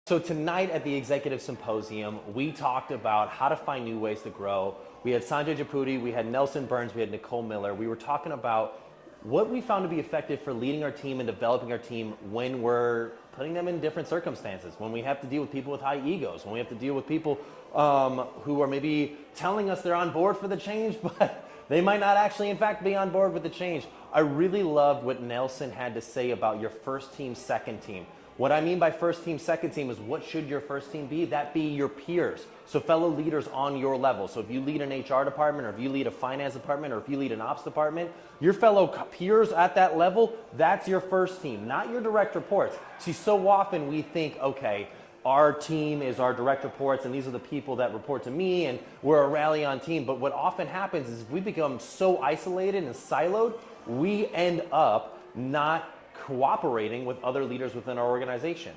So tonight at the Executive Symposium, we talked about how to find new ways to grow. We had Sanjay Japuti, we had Nelson Burns, we had Nicole Miller. We were talking about what we found to be effective for leading our team and developing our team when we're putting them in different circumstances, when we have to deal with people with high egos, when we have to deal with people who are maybe telling us they're on board for the change, but they might not actually in fact be on board with the change. I really loved what Nelson had to say about your first team, second team. What I mean by first team, second team is what should your first team be? That be your peers. So fellow leaders on your level. So if you lead an HR department, or if you lead a finance department, or if you lead an ops department, your fellow peers at that level, that's your first team, not your direct reports. See, so often we think, okay, our team is our direct reports and these are the people that report to me and we're a rally-on team. But what often happens is if we become so isolated and siloed, we end up not cooperating with other leaders within our organization.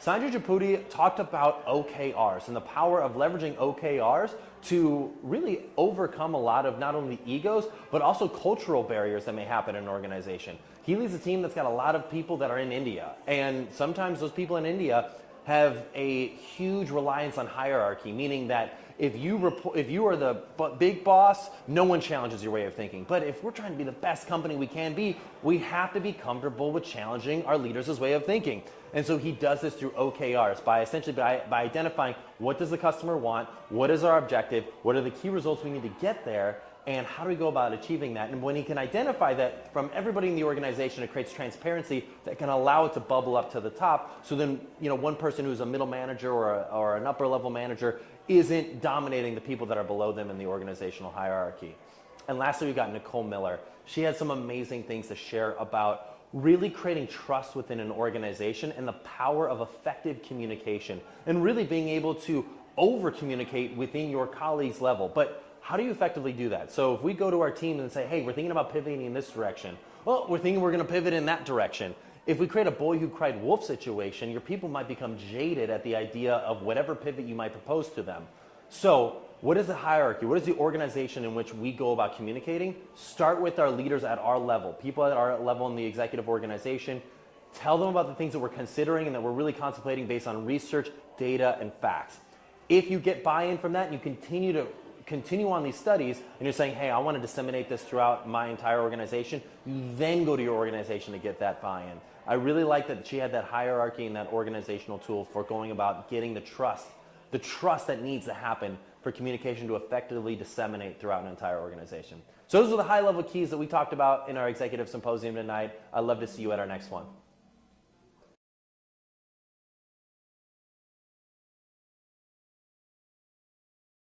Sanjay Japuti talked about OKRs and the power of leveraging OKRs to really overcome a lot of not only egos, but also cultural barriers that may happen in an organization. He leads a team that's got a lot of people that are in India, and sometimes those people in India have a huge reliance on hierarchy, meaning that if you are the big boss, no one challenges your way of thinking. But if we're trying to be the best company we can be, we have to be comfortable with challenging our leaders' way of thinking. And so he does this through OKRs by identifying what does the customer want, what is our objective, what are the key results we need to get there, and how do we go about achieving that? And when he can identify that from everybody in the organization, it creates transparency that can allow it to bubble up to the top. So then, one person who's a middle manager or an upper level manager isn't dominating the people that are below them in the organizational hierarchy. And lastly, we got Nicole Miller. She had some amazing things to share about really creating trust within an organization and the power of effective communication and really being able to over communicate within your colleagues' level. But how do you effectively do that? So if we go to our team and say, hey, we're thinking about pivoting in this direction. Well, we're thinking we're going to pivot in that direction. If we create a boy who cried wolf situation, your people might become jaded at the idea of whatever pivot you might propose to them. So what is the hierarchy? What is the organization in which we go about communicating? Start with our leaders at our level, people at our level in the executive organization. Tell them about the things that we're considering and that we're really contemplating based on research, data, and facts. If you get buy-in from that and you continue on these studies and you're saying, hey, I want to disseminate this throughout my entire organization, you then go to your organization to get that buy-in. I really like that she had that hierarchy and that organizational tool for going about getting the trust that needs to happen for communication to effectively disseminate throughout an entire organization. So those are the high-level keys that we talked about in our executive symposium tonight. I'd love to see you at our next one.